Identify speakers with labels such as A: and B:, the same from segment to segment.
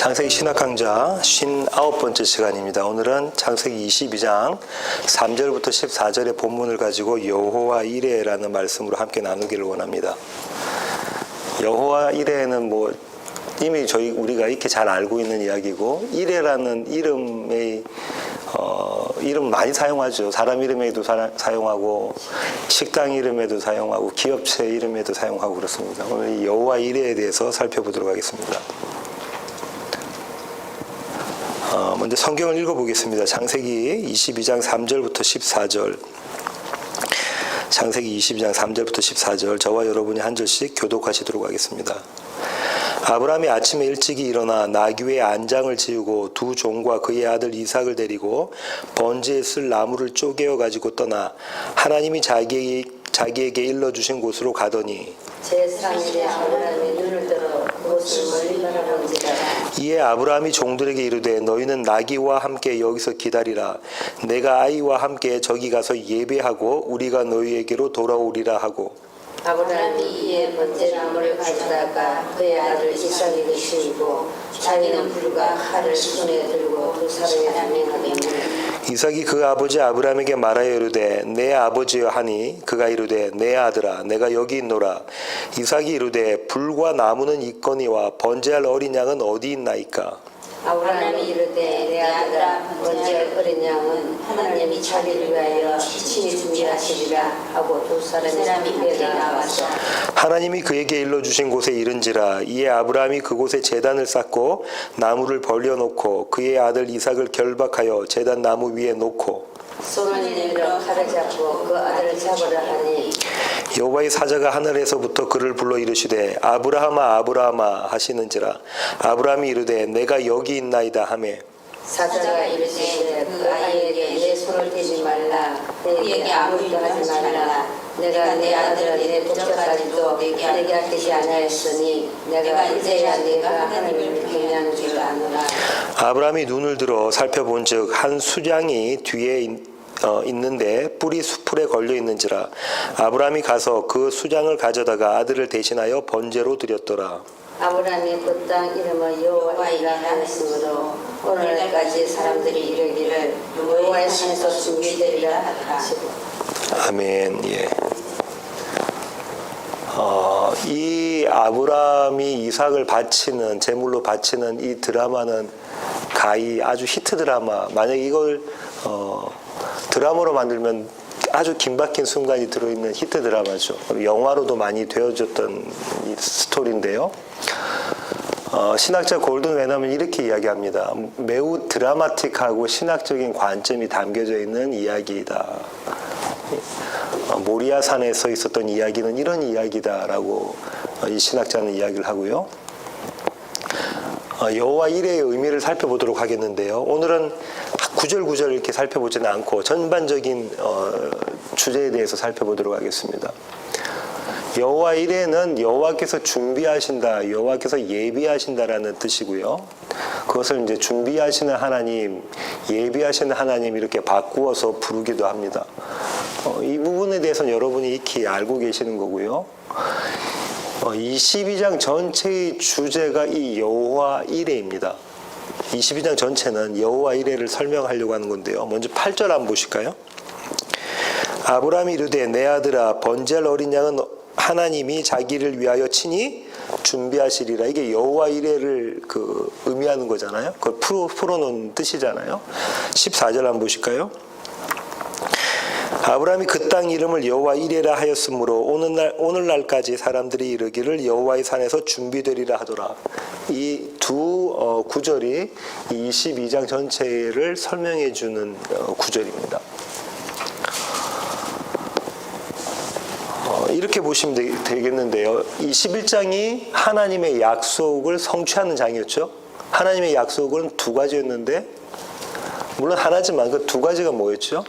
A: 창세기 신학 강좌 59번째 시간입니다. 오늘은 창세기 22장 3절부터 14절의 본문을 가지고 여호와 이레라는 말씀으로 함께 나누기를 원합니다. 여호와 이레는 이미 우리가 이렇게 잘 알고 있는 이야기고, 이레라는 이름의 이름 많이 사용하죠. 사람 이름에도 사용하고, 식당 이름에도 사용하고, 기업체 이름에도 사용하고 그렇습니다. 오늘 이 여호와 이레에 대해서 살펴보도록 하겠습니다. 먼저 성경을 읽어보겠습니다. 창세기 22장 3절부터 14절. 창세기 22장 3절부터 14절. 저와 여러분이 한 절씩 교독하시도록 하겠습니다. 아브라함이 아침에 일찍이 일어나 나귀의 안장을 지우고 두 종과 그의 아들 이삭을 데리고 번제에 쓸 나무를 쪼개어 가지고 떠나 하나님이 자기에게 일러주신 곳으로 가더니
B: 제3일에 아브라함이 눈을 들어 그곳을 멀리 바라본지라.
A: 이에 아브라함이 종들에게 이르되 너희는 나귀와 함께 여기서 기다리라. 내가 아이와 함께 저기 가서 예배하고 우리가 너희에게로 돌아오리라 하고,
B: 아브라함이 이에 번제나무를 가져다가 그의 아들 이삭에게 씌우고 자기는 불과 칼을 손에 들고 두 사람이 가되
A: 이삭이 그 아버지 아브라함에게 말하여 이르되 내 아버지여 하니 그가 이르되 내 아들아 내가 여기 있노라. 이삭이 이르되 불과 나무는 있거니와 번제할 어린 양은 어디 있나이까.
B: 아브라함이 이르되 내 아들아 번제할 어린 양은 하나님이 자기를 위하여 친히 준비하시리라 하고 두 사람이 함께 나와서
A: 하나님이 그에게 일러주신 곳에 이른지라. 이에 아브라함이 그곳에 제단을 쌓고 나무를 벌려놓고 그의 아들 이삭을 결박하여 제단 나무 위에 놓고
B: 손을 내밀어 칼을 잡고 그 아들을 잡으라 하니
A: 여호와의 사자가 하늘에서부터 그를 불러 이르시되 아브라함아 아브라함아 하시는지라. 아브라함이 이르되 내가 여기 있나이다 하매
B: 사자가 이르시되 그 아이에게 내 손을 대지 말라. 그에게 아무것도 하지 말라. 내가 내 아들을 내 독자까지도 내게 할 것이 아니하였으니 내가 이제야 내가 하나님을 경외하는 줄 아노라.
A: 아브라함이 눈을 들어 살펴본즉 한 수장이 뒤에 있는데 뿔이 수풀에 걸려 있는지라. 아브라함이 가서 그 수장을 가져다가 아들을 대신하여 번제로 드렸더라.
B: 아브라함이 그 땅 이름을 여호와이라 하였으므로 오늘날까지 사람들이 이르기를 여호와의 산에서 준비되리라 하시고.
A: 아멘. 예. 이 아브라함이 이삭을 제물로 바치는 이 드라마는 가히 아주 히트 드라마. 만약 이걸 드라마로 만들면 아주 긴박힌 순간이 들어있는 히트 드라마죠. 영화로도 많이 되어졌던 이 스토리인데요. 신학자 골든 웨너는 이렇게 이야기합니다. 매우 드라마틱하고 신학적인 관점이 담겨져 있는 이야기이다. 모리아 산에서 있었던 이야기는 이런 이야기다라고 이 신학자는 이야기를 하고요. 여호와 이레의 의미를 살펴보도록 하겠는데요. 오늘은 구절구절 이렇게 살펴보지는 않고 전반적인 주제에 대해서 살펴보도록 하겠습니다. 여호와 이레는 여호와께서 준비하신다, 여호와께서 예비하신다라는 뜻이고요. 그것을 이제 준비하시는 하나님, 예비하시는 하나님 이렇게 바꾸어서 부르기도 합니다. 이 부분에 대해서는 여러분이 익히 알고 계시는 거고요. 22장 전체의 주제가 이 여호와 이레입니다. 22장 전체는 여호와 이레를 설명하려고 하는 건데요. 먼저 8절 한번 보실까요? 아브라함이 이르되 내 아들아 번제할 어린 양은 하나님이 자기를 위하여 친히 준비하시리라. 이게 여호와 이레를 의미하는 거잖아요. 그걸 풀어놓은 뜻이잖아요. 14절 한번 보실까요? 아브라함이 그 땅 이름을 여호와 이레라 하였으므로 오늘날까지 사람들이 이르기를 여호와의 산에서 준비되리라 하더라. 이 두 구절이 22장 전체를 설명해 주는 구절입니다. 이렇게 보시면 되겠는데요. 21장이 하나님의 약속을 성취하는 장이었죠. 하나님의 약속은 두 가지였는데, 물론 하나지만 그 두 가지가 뭐였죠?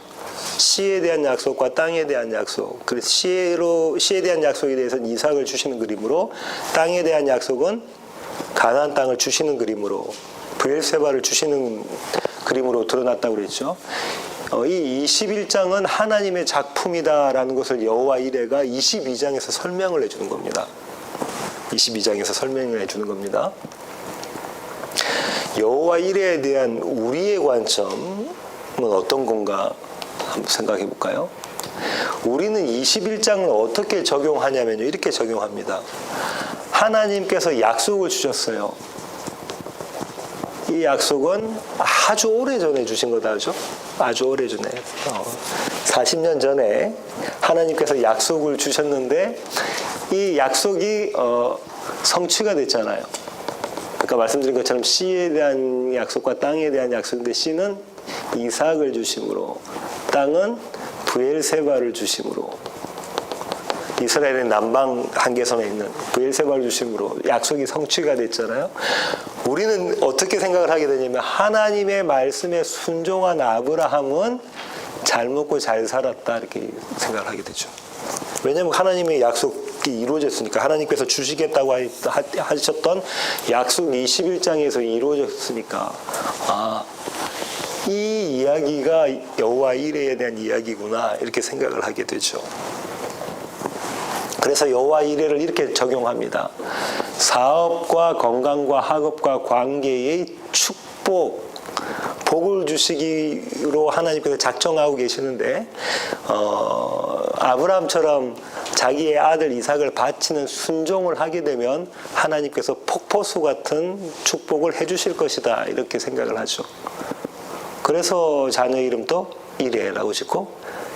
A: 씨에 대한 약속과 땅에 대한 약속. 그래서 씨에 대한 약속에 대해서는 이삭을 주시는 그림으로, 땅에 대한 약속은 가나안 땅을 주시는 그림으로, 브엘세바를 주시는 그림으로 드러났다고 그랬죠. 이 21장은 하나님의 작품이다라는 것을 여호와 이레가 22장에서 설명을 해주는 겁니다. 22장에서 설명을 해주는 겁니다. 여호와 이레에 대한 우리의 관점은 어떤 건가 한번 생각해 볼까요? 우리는 21장을 어떻게 적용하냐면요, 이렇게 적용합니다. 하나님께서 약속을 주셨어요. 이 약속은 아주 오래전에 주신 거다죠. 아주 오래전에 40년 전에 하나님께서 약속을 주셨는데 이 약속이 성취가 됐잖아요. 아까 말씀드린 것처럼 씨에 대한 약속과 땅에 대한 약속인데 씨는 이삭을 주심으로 땅은 브엘세바를 주심으로 이스라엘의 남방 한계선에 있는 브엘세바를 주심으로 약속이 성취가 됐잖아요. 우리는 어떻게 생각을 하게 되냐면 하나님의 말씀에 순종한 아브라함은 잘 먹고 잘 살았다 이렇게 생각을 하게 되죠. 왜냐하면 하나님의 약속이 이루어졌으니까 하나님께서 주시겠다고 하셨던 약속 21장에서 이루어졌으니까 이 이야기가 여호와 이레에 대한 이야기구나 이렇게 생각을 하게 되죠. 그래서 여호와 이레를 이렇게 적용합니다. 사업과 건강과 학업과 관계의 축복, 복을 주시기로 하나님께서 작정하고 계시는데 아브라함처럼 자기의 아들 이삭을 바치는 순종을 하게 되면 하나님께서 폭포수 같은 축복을 해주실 것이다 이렇게 생각을 하죠. 그래서 자녀 이름도 이레라고 짓고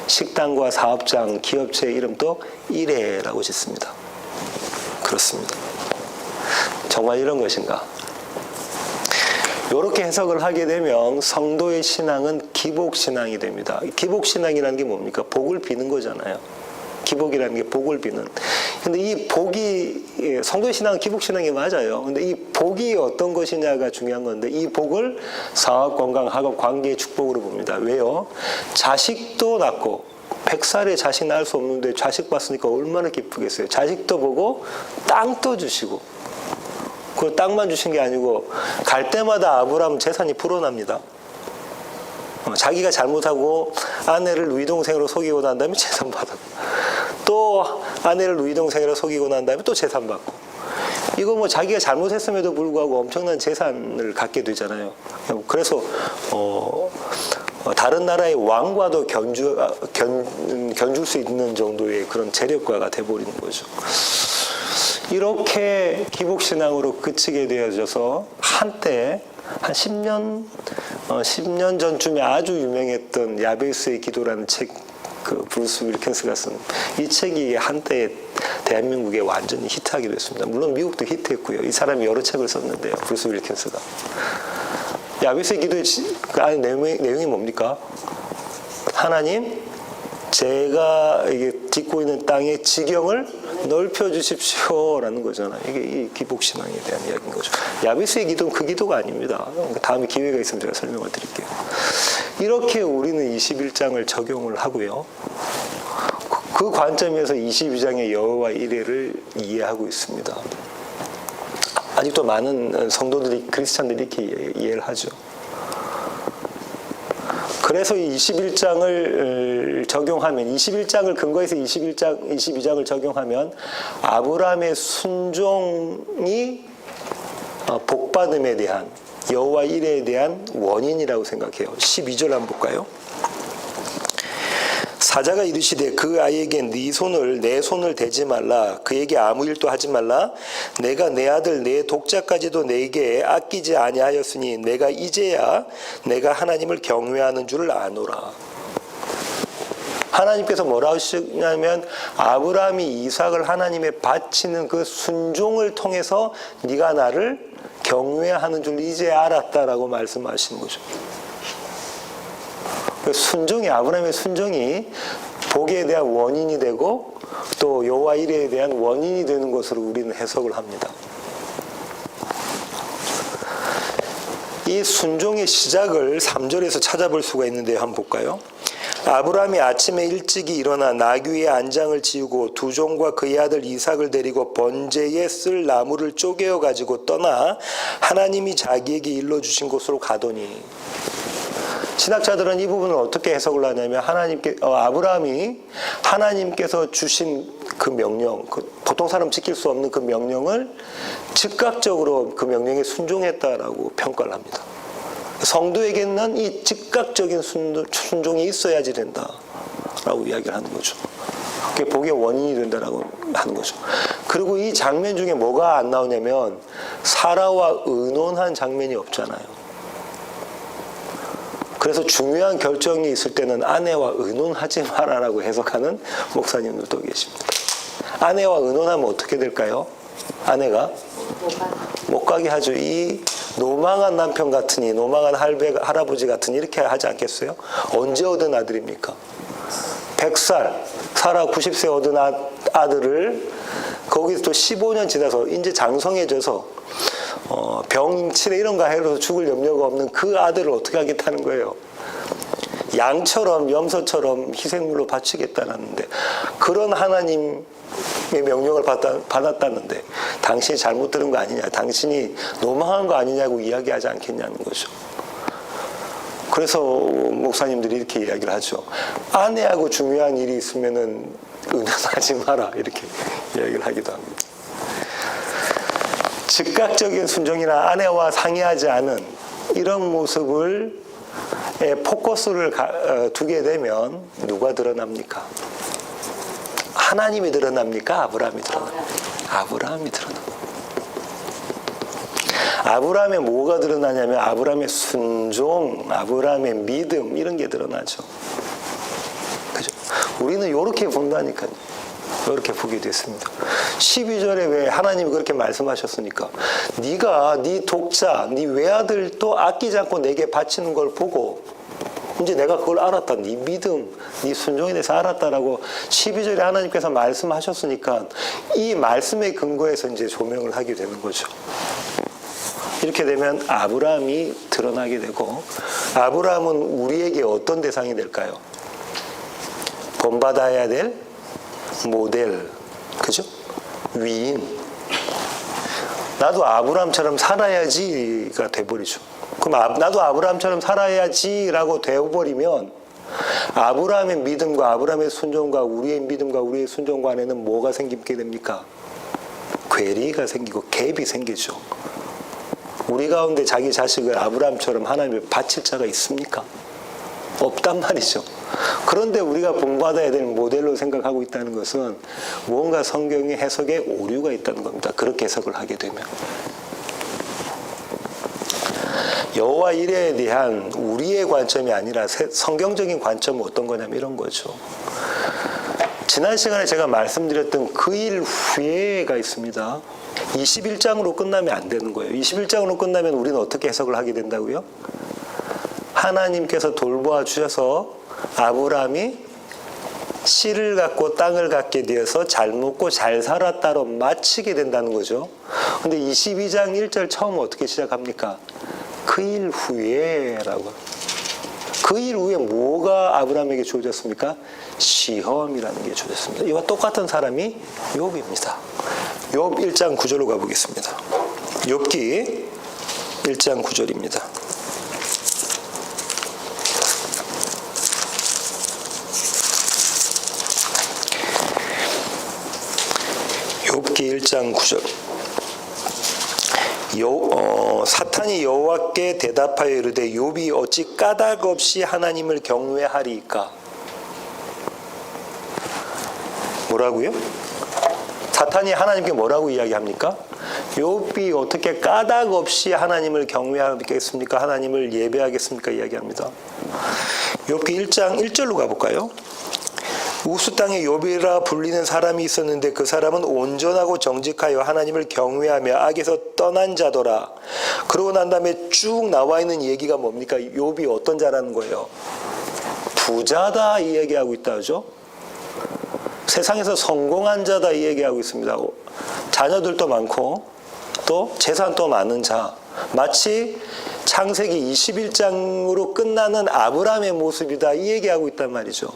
A: 식당과 사업장, 기업체 이름도 이레라고 짓습니다. 그렇습니다. 정말 이런 것인가? 이렇게 해석을 하게 되면 성도의 신앙은 기복신앙이 됩니다. 기복신앙이라는 게 뭡니까? 복을 비는 거잖아요. 기복이라는 게 복을 비는. 근데 이 복이, 성도의 신앙은 기복신앙이 맞아요. 근데 이 복이 어떤 것이냐가 중요한 건데, 이 복을 사업, 건강, 학업, 관계의 축복으로 봅니다. 왜요? 자식도 낳고, 100살에 자식 낳을 수 없는데 자식 봤으니까 얼마나 기쁘겠어요. 자식도 보고, 땅도 주시고, 그 땅만 주신 게 아니고, 갈 때마다 아브라함 재산이 불어납니다. 자기가 잘못하고 아내를 누이 동생으로 속이고 난 다음에 재산 받았고 또 아내를 누이 동생으로 속이고 난 다음에 또 재산 받고 이거 뭐 자기가 잘못했음에도 불구하고 엄청난 재산을 갖게 되잖아요. 그래서 다른 나라의 왕과도 견줄 수 있는 정도의 그런 재력가가 돼버리는 거죠. 이렇게 기복신앙으로 그치게 되어져서 한때 한 10년 전쯤에 아주 유명했던 야베스의 기도라는 책, 그 브루스 윌킨스가 쓴 이 책이 한때 대한민국에 완전히 히트하게 됐습니다. 물론 미국도 히트했고요. 이 사람이 여러 책을 썼는데요. 브루스 윌킨스가. 야베스의 기도의 그 안에 내용이 뭡니까? 하나님, 제가 이게 짓고 있는 땅의 지경을 넓혀 주십시오라는 거잖아요. 이게 이 기복신앙에 대한 이야기인 거죠. 야베스의 기도는 그 기도가 아닙니다. 다음에 기회가 있으면 제가 설명을 드릴게요. 이렇게 우리는 21장을 적용을 하고요. 그 관점에서 22장의 여호와 이레를 이해하고 있습니다. 아직도 많은 성도들이, 크리스찬들이 이렇게 이해를 하죠. 그래서 21장을 적용하면 21장을 근거해서 22장을 적용하면 아브라함의 순종이 복받음에 대한 여호와 이레에 대한 원인이라고 생각해요. 12절 한번 볼까요? 사자가 이르시되 그 아이에게 네 손을 내 손을 대지 말라 그에게 아무 일도 하지 말라 내가 내 아들 내 독자까지도 내게 아끼지 아니하였으니 내가 이제야 내가 하나님을 경외하는 줄을 아노라. 하나님께서 뭐라고 하시냐면 아브라함이 이삭을 하나님에 바치는 그 순종을 통해서 네가 나를 경외하는 줄 이제 알았다라고 말씀하시는 거죠. 순종이, 아브라함의 순종이 복에 대한 원인이 되고 또 여호와 이레에 대한 원인이 되는 것으로 우리는 해석을 합니다. 이 순종의 시작을 3절에서 찾아볼 수가 있는데요. 한번 볼까요? 아브라함이 아침에 일찍이 일어나 나귀의 안장을 지우고 두 종과 그의 아들 이삭을 데리고 번제에 쓸 나무를 쪼개어 가지고 떠나 하나님이 자기에게 일러주신 곳으로 가더니. 신학자들은 이 부분을 어떻게 해석을 하냐면 아브라함이 하나님께서 주신 그 명령, 보통 사람 지킬 수 없는 그 명령을 즉각적으로 그 명령에 순종했다라고 평가를 합니다. 성도에게는 이 즉각적인 순종이 있어야지 된다라고 이야기를 하는 거죠. 그게 복의 원인이 된다라고 하는 거죠. 그리고 이 장면 중에 뭐가 안 나오냐면 사라와 의논한 장면이 없잖아요. 그래서 중요한 결정이 있을 때는 아내와 의논하지 마라라고 해석하는 목사님들도 계십니다. 아내와 의논하면 어떻게 될까요? 아내가 못 가게 하죠. 이 노망한 남편 같으니, 노망한 할아버지 같으니 이렇게 하지 않겠어요? 언제 얻은 아들입니까? 100살, 사라 90세 얻은 아들을 거기서 또 15년 지나서 이제 장성해져서 병 치레 이런 거 해서 죽을 염려가 없는 그 아들을 어떻게 하겠다는 거예요? 양처럼 염소처럼 희생물로 바치겠다는데 그런 하나님의 명령을 받았다는데 당신이 잘못 들은 거 아니냐, 당신이 노망한 거 아니냐고 이야기하지 않겠냐는 거죠. 그래서 목사님들이 이렇게 이야기를 하죠. 아내하고 중요한 일이 있으면은 의논하지 마라 이렇게 이야기를 하기도 합니다. 즉각적인 순종이나 아내와 상의하지 않은 이런 모습을 포커스를 두게 되면 누가 드러납니까? 하나님이 드러납니까? 아브라함이 드러납니까? 아브라함이 드러납니다. 아브라함의 뭐가 드러나냐면 아브라함의 순종, 아브라함의 믿음 이런 게 드러나죠. 그죠? 우리는 이렇게 본다니까요. 이렇게 보게 됐습니다. 12절에 왜 하나님이 그렇게 말씀하셨으니까 네가 네 독자, 네 외아들도 아끼지 않고 내게 바치는 걸 보고 이제 내가 그걸 알았다. 네 믿음, 네 순종에 대해서 알았다라고 12절에 하나님께서 말씀하셨으니까 이 말씀의 근거에서 이제 조명을 하게 되는 거죠. 이렇게 되면 아브라함이 드러나게 되고 아브라함은 우리에게 어떤 대상이 될까요? 본받아야 될 모델, 그죠? 위인. 나도 아브라함처럼 살아야지가 돼버리죠. 그럼 나도 아브라함처럼 살아야지라고 되어버리면 아브라함의 믿음과 아브라함의 순종과 우리의 믿음과 우리의 순종 안에는 뭐가 생기게 됩니까? 괴리가 생기고 갭이 생기죠. 우리 가운데 자기 자식을 아브라함처럼 하나님을 바칠 자가 있습니까? 없단 말이죠. 그런데 우리가 본받아야 될 모델로 생각하고 있다는 것은 무언가 성경의 해석에 오류가 있다는 겁니다. 그렇게 해석을 하게 되면. 여호와 이레에 대한 우리의 관점이 아니라 성경적인 관점은 어떤 거냐면 이런 거죠. 지난 시간에 제가 말씀드렸던 그 일 후에가 있습니다. 21장으로 끝나면 안 되는 거예요. 21장으로 끝나면 우리는 어떻게 해석을 하게 된다고요? 하나님께서 돌보아 주셔서 아브라함이 씨를 갖고 땅을 갖게 되어서 잘 먹고 잘 살았다로 마치게 된다는 거죠. 근데 22장 1절 처음 어떻게 시작합니까? 그 일 후에라고. 그 일 후에 뭐가 아브라함에게 주어졌습니까? 시험이라는 게 주어졌습니다. 이와 똑같은 사람이 욥입니다. 욥 1장 9절로 가보겠습니다. 욥기 1장 9절입니다. 욥기 1장 9절. 사탄이 여호와께 대답하여 이르되 욥이 어찌 까닭 없이 하나님을 경외하리이까? 뭐라고요? 사탄이 하나님께 뭐라고 이야기합니까? 욥이 어떻게 까닭 없이 하나님을 경외하겠습니까? 하나님을 예배하겠습니까? 이야기합니다. 욥기 1장 1절로 가볼까요? 우스 땅에 욥이라 불리는 사람이 있었는데 그 사람은 온전하고 정직하여 하나님을 경외하며 악에서 떠난 자더라. 그러고 난 다음에 쭉 나와 있는 얘기가 뭡니까? 욥이 어떤 자라는 거예요? 부자다 이 얘기하고 있다 하죠. 세상에서 성공한 자다 이 얘기하고 있습니다. 자녀들도 많고 또 재산도 많은 자. 마치 창세기 21장으로 끝나는 아브라함의 모습이다 이 얘기하고 있단 말이죠.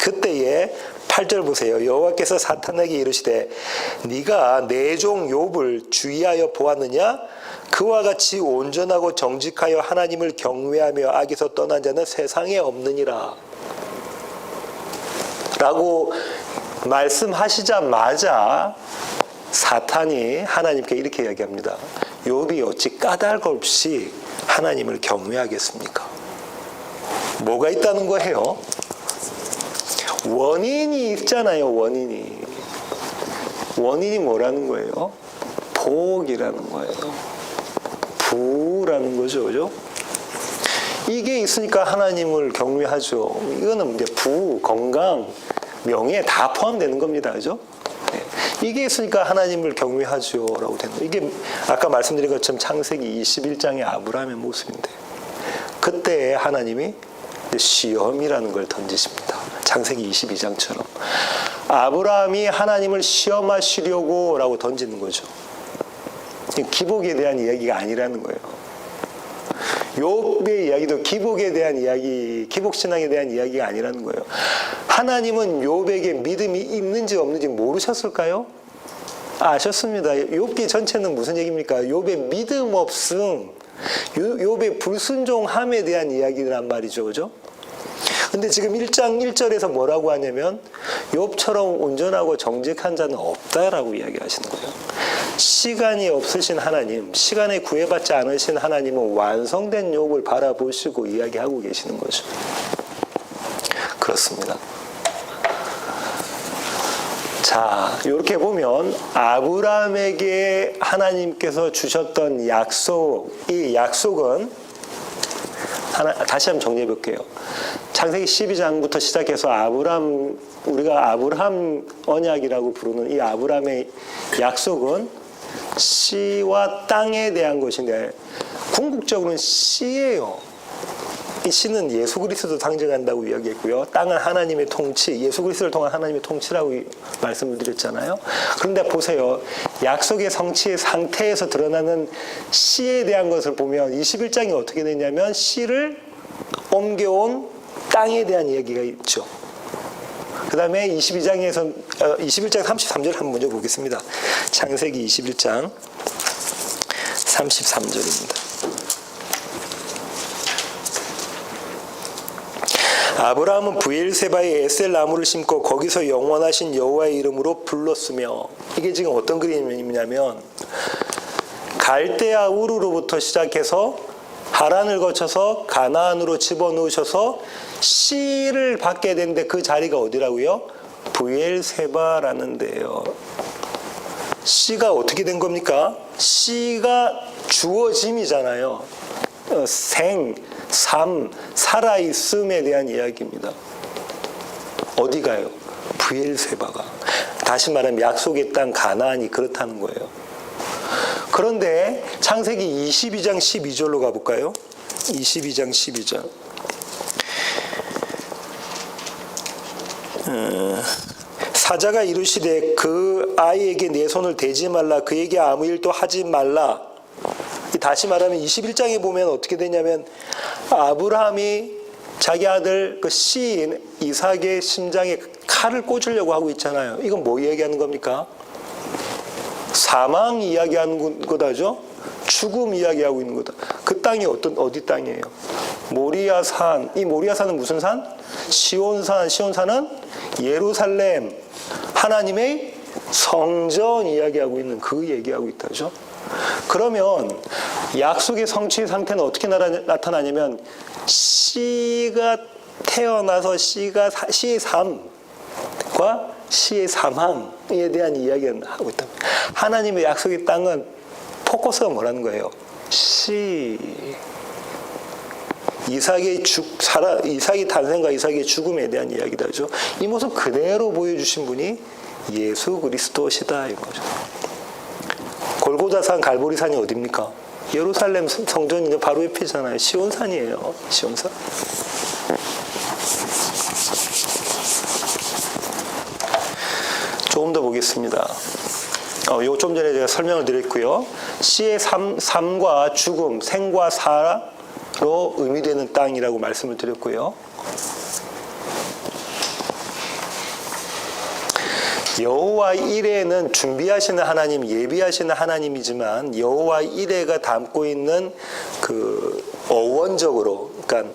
A: 그때에 8절 보세요. 여호와께서 사탄에게 이르시되 네가 내 종 욥을 주의하여 보았느냐? 그와 같이 온전하고 정직하여 하나님을 경외하며 악에서 떠난 자는 세상에 없느니라. 라고 말씀하시자마자 사탄이 하나님께 이렇게 이야기합니다. 욥이 어찌 까닭 없이 하나님을 경외하겠습니까? 뭐가 있다는 거예요? 원인이 있잖아요. 원인이 뭐라는 거예요? 복이라는 거예요. 부라는 거죠. 그죠? 이게 있으니까 하나님을 경외하죠. 이거는 이제 부, 건강, 명예 다 포함되는 겁니다. 그죠? 네. 이게 있으니까 하나님을 경외하죠. 라고 되는 거예요. 이게 아까 말씀드린 것처럼 창세기 21장의 아브라함의 모습인데, 그때 하나님이 시험이라는 걸 던지십니다. 창세기 22장처럼. 아브라함이 하나님을 시험하시려고 라고 던지는 거죠. 기복에 대한 이야기가 아니라는 거예요. 욥의 이야기도 기복에 대한 이야기, 기복신앙에 대한 이야기가 아니라는 거예요. 하나님은 욥에게 믿음이 있는지 없는지 모르셨을까요? 아셨습니다. 욥기 전체는 무슨 얘기입니까? 욥의 믿음 없음, 욥의 불순종함에 대한 이야기란 말이죠. 그죠? 근데 지금 1장 1절에서 뭐라고 하냐면 욥처럼 온전하고 정직한 자는 없다라고 이야기하시는 거예요. 시간이 없으신 하나님, 시간에 구애받지 않으신 하나님은 완성된 욥을 바라보시고 이야기하고 계시는 거죠. 그렇습니다. 자, 이렇게 보면 아브라함에게 하나님께서 주셨던 약속, 이 약속은 다시 한번 정리해 볼게요. 창세기 12장부터 시작해서 우리가 아브라함 언약이라고 부르는 이 아브라함의 약속은 씨와 땅에 대한 것인데, 궁극적으로는 씨예요. 이 씨는 예수 그리스도 상징한다고 이야기했고요. 땅은 하나님의 통치, 예수 그리스도를 통한 하나님의 통치라고 말씀을 드렸잖아요. 그런데 보세요. 약속의 성취의 상태에서 드러나는 씨에 대한 것을 보면 21장이 어떻게 되냐면 씨를 옮겨온 땅에 대한 이야기가 있죠. 그 다음에 21장 33절을 한번 먼저 보겠습니다. 창세기 21장 33절입니다. 아브라함은 브엘세바에 에셀 나무를 심고 거기서 영원하신 여호와의 이름으로 불렀으며, 이게 지금 어떤 그림이냐면 갈대아 우르로부터 시작해서 하란을 거쳐서 가나안으로 집어넣으셔서 씨를 받게 되는데 그 자리가 어디라고요? 브엘세바라는 데예요. 씨가 어떻게 된 겁니까? 씨가 주어짐이잖아요. 생, 삶, 살아있음에 대한 이야기입니다. 어디가요? 브엘세바가. 다시 말하면 약속의 땅 가나안이 그렇다는 거예요. 그런데 창세기 22장 12절로 가볼까요? 22장 12절. 사자가 이르시되 그 아이에게 내 손을 대지 말라, 그에게 아무 일도 하지 말라. 다시 말하면 21장에 보면 어떻게 되냐면 아브라함이 자기 아들 그 씨인 이삭의 심장에 칼을 꽂으려고 하고 있잖아요. 이건 뭐 이야기하는 겁니까? 사망 이야기하는 거다죠. 죽음 이야기하고 있는 거다. 그 땅이 어디 땅이에요? 모리아산. 이 모리아산은 무슨 산? 시온산. 시온산은 예루살렘, 하나님의 성전 이야기하고 있는 그 얘기하고 있다죠. 그러면 약속의 성취의 상태는 어떻게 나타나냐면 씨가 태어나서 씨의 삶과 씨의 사망에 대한 이야기를 하고 있다. 하나님의 약속의 땅은 포커스가 뭐라는 거예요? 씨. 이삭의 탄생과 이삭의 죽음에 대한 이야기다죠. 이 모습 그대로 보여주신 분이 예수 그리스도시다 이 거죠. 골고다산 갈보리산이 어디입니까? 예루살렘 성전이 바로 옆이잖아요. 시온산이에요. 시온산. 조금 더 보겠습니다. 이거 좀 전에 제가 설명을 드렸고요. 씨의 삶과 죽음, 생과 사로 의미되는 땅이라고 말씀을 드렸고요. 여호와 이레는 준비하시는 하나님, 예비하시는 하나님이지만 여호와 이레가 담고 있는 그 어원적으로, 그러니까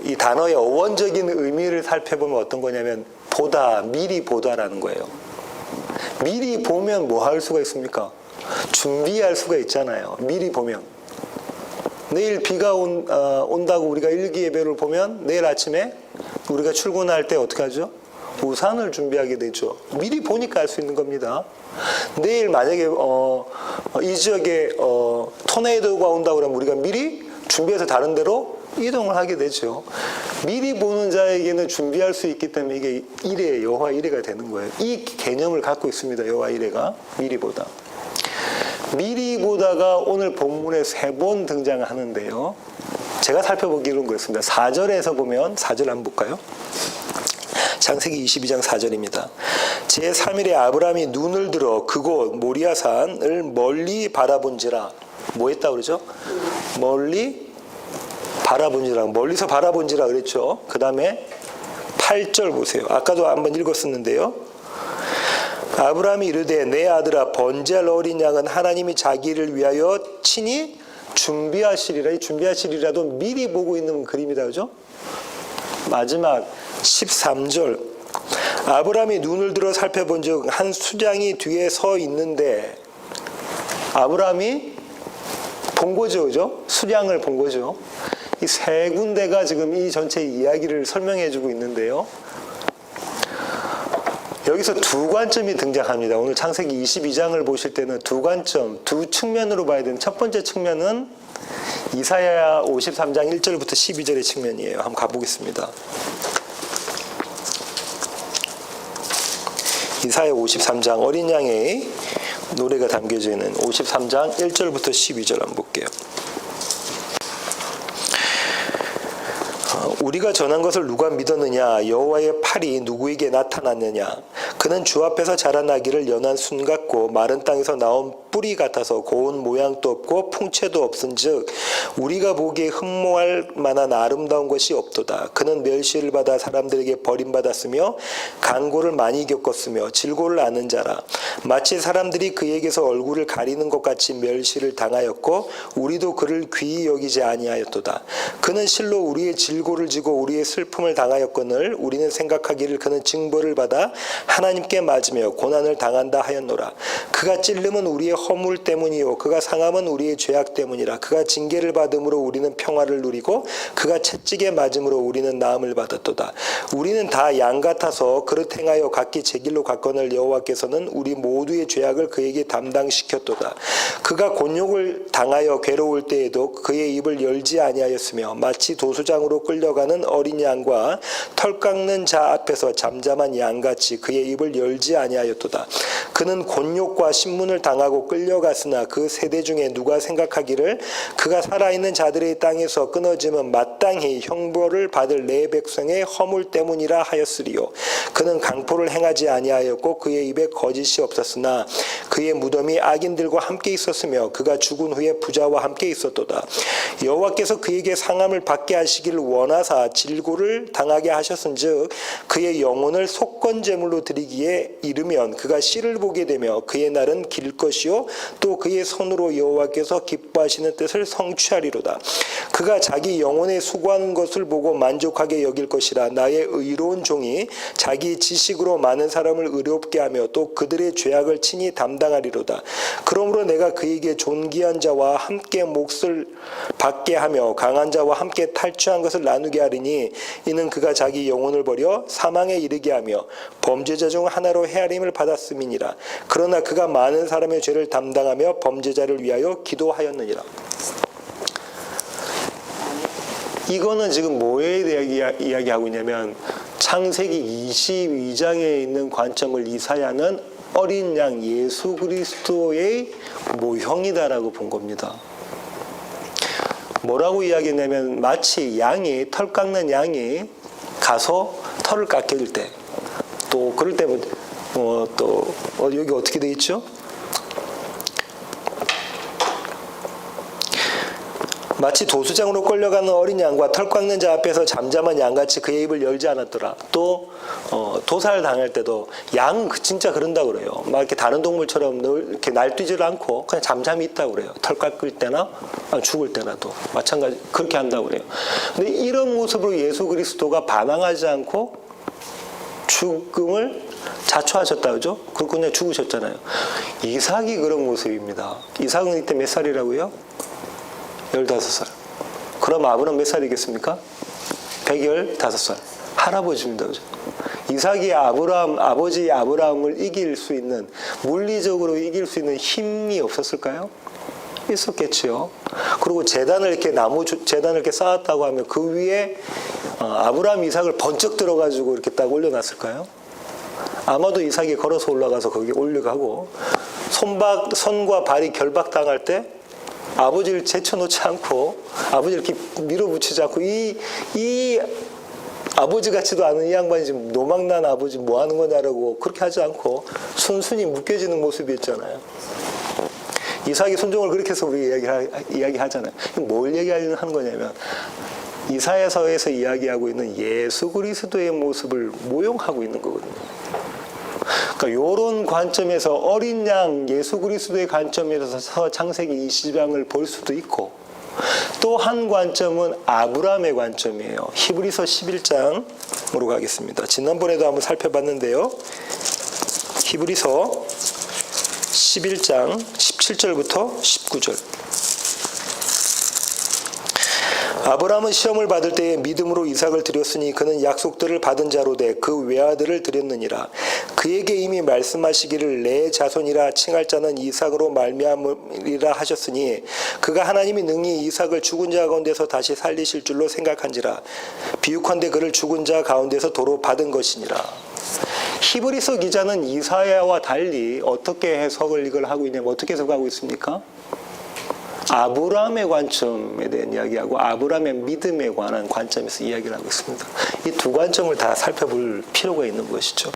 A: 이 단어의 어원적인 의미를 살펴보면 어떤 거냐면 보다, 미리 보다라는 거예요. 미리 보면 뭐 할 수가 있습니까? 준비할 수가 있잖아요. 미리 보면. 내일 비가 온다고 우리가 일기예배를 보면 내일 아침에 우리가 출근할 때 어떻게 하죠? 우산을 준비하게 되죠. 미리 보니까 알 수 있는 겁니다. 내일 만약에 이 지역에 토네이도가 온다고 그러면 우리가 미리 준비해서 다른 데로 이동을 하게 되죠. 미리 보는 자에게는 준비할 수 있기 때문에 이게 이레, 여호와 이레가 되는 거예요. 이 개념을 갖고 있습니다. 여호와 이레가 미리 보다. 미리 보다가 오늘 본문에 3번 등장하는데요. 제가 살펴보기로는 그렇습니다. 4절에서 보면 4절 한번 볼까요? 창세기 22장 4절입니다. 제3일에 아브라함이 눈을 들어 그곳 모리아산을 멀리 바라본지라. 뭐 했다 그러죠? 멀리 바라본지라. 멀리서 바라본지라 그랬죠. 그 다음에 8절 보세요. 아까도 한번 읽었었는데요. 아브라함이 이르되 내 아들아 번제할 어린 양은 하나님이 자기를 위하여 친히 준비하시리라. 이 준비하시리라도 미리 보고 있는 그림이다. 그죠? 마지막 13절 아브라함이 눈을 들어 살펴본 즉 한 수장이 뒤에 서 있는데 아브라함이 본 거죠. 그죠? 수장을 본 거죠. 이 3군데가 지금 이 전체 이야기를 설명해 주고 있는데요. 여기서 두 관점이 등장합니다. 오늘 창세기 22장을 보실 때는 두 관점, 두 측면으로 봐야 되는 첫 번째 측면은 이사야 53장 1절부터 12절의 측면이에요. 한번 가보겠습니다. 이사야 53장 어린 양의 노래가 담겨져 있는 53장 1절부터 12절 한번 볼게요. 우리가 전한 것을 누가 믿었느냐? 여호와의 팔이 누구에게 나타났느냐? 그는 주 앞에서 자라나기를 연한 순 같고 마른 땅에서 나온 뿌리 같아서 고운 모양도 없고 풍채도 없은즉 우리가 보기에 흠모할 만한 아름다운 것이 없도다. 그는 멸시를 받아 사람들에게 버림받았으며 강고를 많이 겪었으며 질고를 아는 자라. 마치 사람들이 그에게서 얼굴을 가리는 것 같이 멸시를 당하였고 우리도 그를 귀히 여기지 아니하였도다. 그는 실로 우리의 질고를 지고 우리의 슬픔을 당하였거늘 우리는 생각하기를 그는 징벌을 받아 하나님께 맞으며 고난을 당한다 하였노라. 그가 찔림은 우리의 허물 때문이요 그가 상함은 우리의 죄악 때문이라. 그가 징계를 받음으로 우리는 평화를 누리고 그가 채찍에 맞음으로 우리는 나음을 받았도다. 우리는 다 양 같아서 그릇 행하여 각기 제 길로 갔거늘 여호와께서는 우리 모두의 죄악을 그에게 담당시켰도다. 그가 곤욕을 당하여 괴로울 때에도 그의 입을 열지 아니하였으며 마치 도수장으로 끌려가는 어린 양과 털 깎는 자 앞에서 잠잠한 양같이 그의 입을 열지 아니하였도다. 그는 곤욕과 신문을 당하고 끌려갔으나 그 세대 중에 누가 생각하기를 그가 살아있는 자들의 땅에서 끊어짐은 마땅히 형벌을 받을 내 백성의 허물 때문이라 하였으리요. 그는 강포를 행하지 아니하였고 그의 입에 거짓이 없었으나 그의 무덤이 악인들과 함께 있었으며 그가 죽은 후에 부자와 함께 있었도다. 여호와께서 그에게 상함을 받게 하시기를 원하사 질고를 당하게 하셨은즉 그의 영혼을 속건제물로 드리기에 이르면 그가 씨를 보게 되며 그의 날은 길 것이요 또 그의 손으로 여호와께서 기뻐하시는 뜻을 성취하리로다. 그가 자기 영혼에 수고하는 것을 보고 만족하게 여길 것이라. 나의 의로운 종이 자기 지식으로 많은 사람을 의롭게 하며 또 그들의 죄악을 친히 담당하리로다. 그러므로 내가 그에게 존귀한 자와 함께 몫을 받게 하며 강한 자와 함께 탈취한 것을 나누게 하리니 이는 그가 자기 영혼을 버려 사망에 이르게 하며 범죄자 중 하나로 헤아림을 받았음이니라. 그러나 그가 많은 사람의 죄를 담당하며 범죄자를 위하여 기도하였느니라. 이거는 지금 뭐에 대해 이야기하고 있냐면 창세기 22장에 있는 관점을 이사야는 어린 양 예수 그리스도의 모형이다라고 본 겁니다. 뭐라고 이야기했냐면 마치 양이 털 깎는 양이 가서 털을 깎일 때 또 그럴 때 여기 어떻게 돼 있죠? 마치 도수장으로 끌려가는 어린 양과 털 깎는 자 앞에서 잠잠한 양같이 그의 입을 열지 않았더라. 또 도살을 당할 때도 양은 진짜 그런다고 그래요. 막 이렇게 다른 동물처럼 늘 이렇게 날뛰지를 않고 그냥 잠잠히 있다고 그래요. 털 깎을 때나 죽을 때나도 마찬가지 그렇게 한다고 그래요. 근데 이런 모습으로 예수 그리스도가 반항하지 않고 죽음을 자초하셨다 그죠? 그렇군요. 죽으셨잖아요. 이삭이 그런 모습입니다. 이삭은 이때 몇 살이라고요? 15살. 그럼 아브라함 몇 살이겠습니까? 115살. 할아버지입니다. 그죠? 이삭이 아버지 아브라함을 이길 수 있는, 물리적으로 이길 수 있는 힘이 없었을까요? 있었겠지요. 그리고 재단을 이렇게 쌓았다고 하면 그 위에 아브라함 이삭을 번쩍 들어가지고 이렇게 딱 올려놨을까요? 아마도 이삭이 걸어서 올라가서 거기 올려가고 손과 발이 결박당할 때 아버지를 제쳐놓지 않고 아버지를 이렇게 밀어붙이지 않고 이 아버지 같지도 않은 이 양반이 지금 노망난 아버지 뭐 하는 거냐라고 그렇게 하지 않고 순순히 묶여지는 모습이 있잖아요. 이삭의 순종을 그렇게 해서 우리 이야기하잖아요. 뭘 얘기하는 거냐면 이사야서에서 이야기하고 있는 예수 그리스도의 모습을 모형하고 있는 거거든요. 그러니까 이런 관점에서 어린 양 예수 그리스도의 관점에서 창세기 20장을 볼 수도 있고 또 한 관점은 아브라함의 관점이에요. 히브리서 11장으로 가겠습니다. 지난번에도 한번 살펴봤는데요. 히브리서 11장 17절부터 19절. 아브라함은 시험을 받을 때에 믿음으로 이삭을 드렸으니 그는 약속들을 받은 자로 돼 그 외아들을 드렸느니라. 그에게 이미 말씀하시기를 내 자손이라 칭할 자는 이삭으로 말미암으리라 하셨으니 그가 하나님이 능히 이삭을 죽은 자 가운데서 다시 살리실 줄로 생각한지라. 비유컨대 그를 죽은 자 가운데서 도로 받은 것이니라. 히브리서 기자는 이사야와 달리 어떻게 해석을 이걸 하고 있냐면 어떻게 해석하고 있습니까? 아브라함의 관점에 대한 이야기하고 아브라함의 믿음에 관한 관점에서 이야기를 하고 있습니다. 이 두 관점을 다 살펴볼 필요가 있는 것이죠.